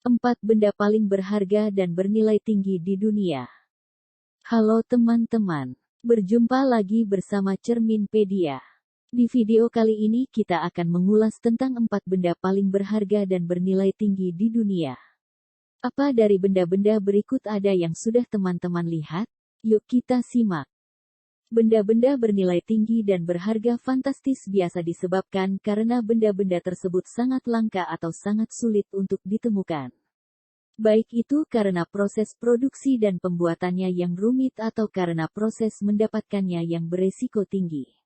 4 benda paling berharga dan bernilai tinggi di dunia. Halo teman-teman, berjumpa lagi bersama Cerminpedia. Di video kali ini kita akan mengulas tentang 4 benda paling berharga dan bernilai tinggi di dunia. Apa dari benda-benda berikut ada yang sudah teman-teman lihat? Yuk kita simak. Benda-benda bernilai tinggi dan berharga fantastis biasa disebabkan karena benda-benda tersebut sangat langka atau sangat sulit untuk ditemukan. Baik itu karena proses produksi dan pembuatannya yang rumit atau karena proses mendapatkannya yang beresiko tinggi.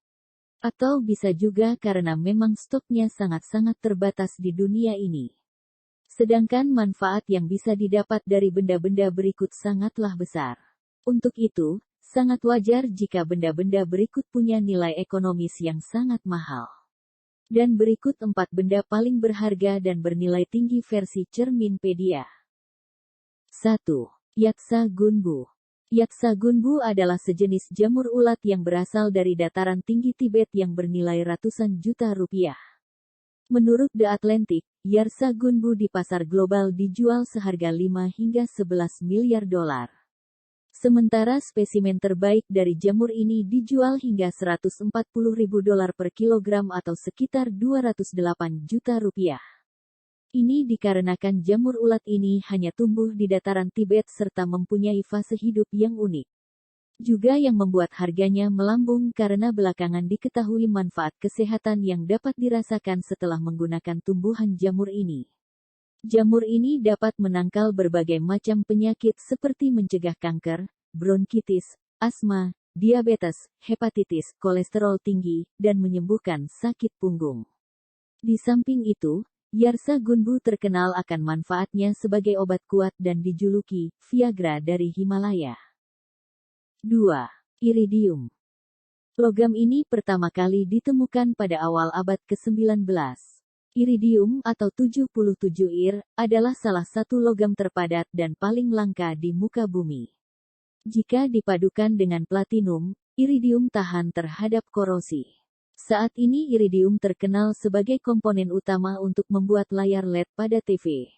Atau bisa juga karena memang stoknya sangat-sangat terbatas di dunia ini. Sedangkan manfaat yang bisa didapat dari benda-benda berikut sangatlah besar. Untuk itu, sangat wajar jika benda-benda berikut punya nilai ekonomis yang sangat mahal. Dan berikut 4 benda paling berharga dan bernilai tinggi versi Cerminpedia. 1. Yaksa gunbu. Yaksa gunbu adalah sejenis jamur ulat yang berasal dari dataran tinggi Tibet yang bernilai ratusan juta rupiah. Menurut The Atlantic, yaksa gunbu di pasar global dijual seharga 5 hingga 11 miliar dolar. Sementara spesimen terbaik dari jamur ini dijual hingga 140 ribu dolar per kilogram atau sekitar 208 juta rupiah. Ini dikarenakan jamur ulat ini hanya tumbuh di dataran Tibet serta mempunyai fase hidup yang unik. Juga yang membuat harganya melambung karena belakangan diketahui manfaat kesehatan yang dapat dirasakan setelah menggunakan tumbuhan jamur ini. Jamur ini dapat menangkal berbagai macam penyakit seperti mencegah kanker, bronkitis, asma, diabetes, hepatitis, kolesterol tinggi, dan menyembuhkan sakit punggung. Di samping itu, yaksa gunbu terkenal akan manfaatnya sebagai obat kuat dan dijuluki Viagra dari Himalaya. 2. Iridium. Logam ini pertama kali ditemukan pada awal abad ke-19. Iridium atau 77 Ir adalah salah satu logam terpadat dan paling langka di muka bumi. Jika dipadukan dengan platinum, iridium tahan terhadap korosi. Saat ini iridium terkenal sebagai komponen utama untuk membuat layar LED pada TV.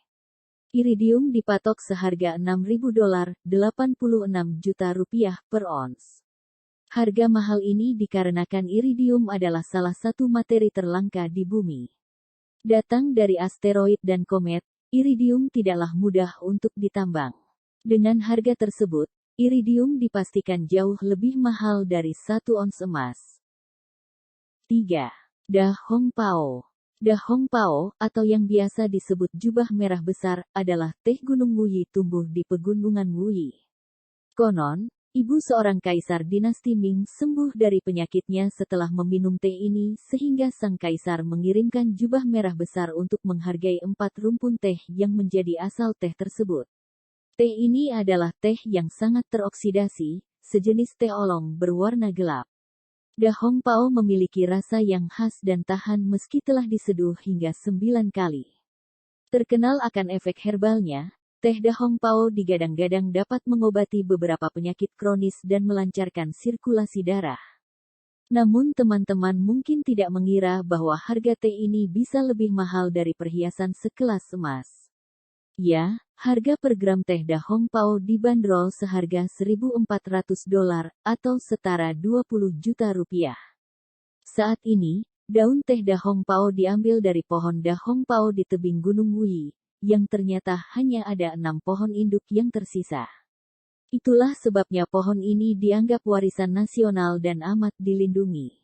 Iridium dipatok seharga 6.000 dolar, 86 juta rupiah per ons. Harga mahal ini dikarenakan iridium adalah salah satu materi terlangka di bumi. Datang dari asteroid dan komet, iridium tidaklah mudah untuk ditambang. Dengan harga tersebut, iridium dipastikan jauh lebih mahal dari 1 ons emas. 3. Da Hong Pao. Da Hong Pao, atau yang biasa disebut jubah merah besar, adalah teh gunung Wuyi tumbuh di pegunungan Wuyi. Konon, ibu seorang kaisar dinasti Ming sembuh dari penyakitnya setelah meminum teh ini sehingga sang kaisar mengirimkan jubah merah besar untuk menghargai 4 rumpun teh yang menjadi asal teh tersebut. Teh ini adalah teh yang sangat teroksidasi, sejenis teh oolong berwarna gelap. Da Hong Pao memiliki rasa yang khas dan tahan meski telah diseduh hingga 9 kali. Terkenal akan efek herbalnya, teh Da Hong Pao digadang-gadang dapat mengobati beberapa penyakit kronis dan melancarkan sirkulasi darah. Namun teman-teman mungkin tidak mengira bahwa harga teh ini bisa lebih mahal dari perhiasan sekelas emas. Ya, harga per gram teh Da Hong Pao dibanderol seharga 1.400 dolar, atau setara 20 juta rupiah. Saat ini, daun teh Da Hong Pao diambil dari pohon Da Hong Pao di tebing Gunung Wuyi, yang ternyata hanya ada 6 pohon induk yang tersisa. Itulah sebabnya pohon ini dianggap warisan nasional dan amat dilindungi.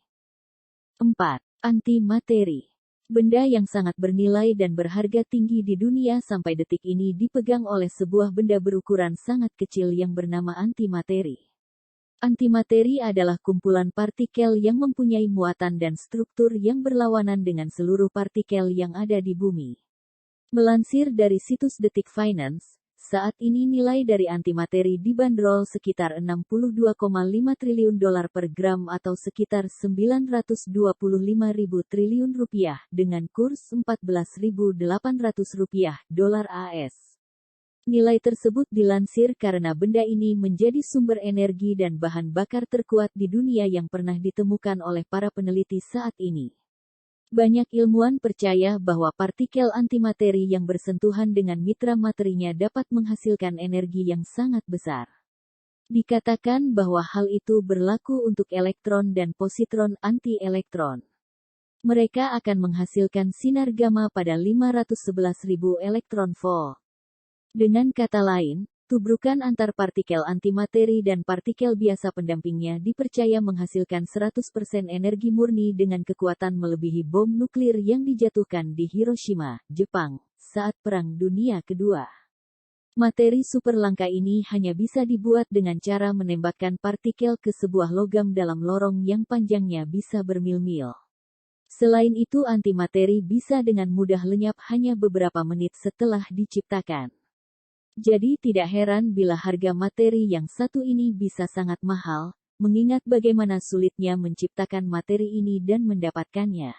4. Antimateri. Benda yang sangat bernilai dan berharga tinggi di dunia sampai detik ini dipegang oleh sebuah benda berukuran sangat kecil yang bernama antimateri. Antimateri adalah kumpulan partikel yang mempunyai muatan dan struktur yang berlawanan dengan seluruh partikel yang ada di bumi. Melansir dari situs Detik Finance, saat ini nilai dari antimateri dibanderol sekitar 62,5 triliun dolar per gram atau sekitar 925.000 triliun rupiah dengan kurs 14.800 rupiah dolar AS. Nilai tersebut dilansir karena benda ini menjadi sumber energi dan bahan bakar terkuat di dunia yang pernah ditemukan oleh para peneliti saat ini. Banyak ilmuwan percaya bahwa partikel antimateri yang bersentuhan dengan mitra materinya dapat menghasilkan energi yang sangat besar. Dikatakan bahwa hal itu berlaku untuk elektron dan positron anti-elektron. Mereka akan menghasilkan sinar gamma pada 511.000 elektron volt. Dengan kata lain, tubrukan antar partikel antimateri dan partikel biasa pendampingnya dipercaya menghasilkan 100% energi murni dengan kekuatan melebihi bom nuklir yang dijatuhkan di Hiroshima, Jepang, saat Perang Dunia Kedua. Materi super langka ini hanya bisa dibuat dengan cara menembakkan partikel ke sebuah logam dalam lorong yang panjangnya bisa bermil-mil. Selain itu antimateri bisa dengan mudah lenyap hanya beberapa menit setelah diciptakan. Jadi tidak heran bila harga materi yang satu ini bisa sangat mahal, mengingat bagaimana sulitnya menciptakan materi ini dan mendapatkannya.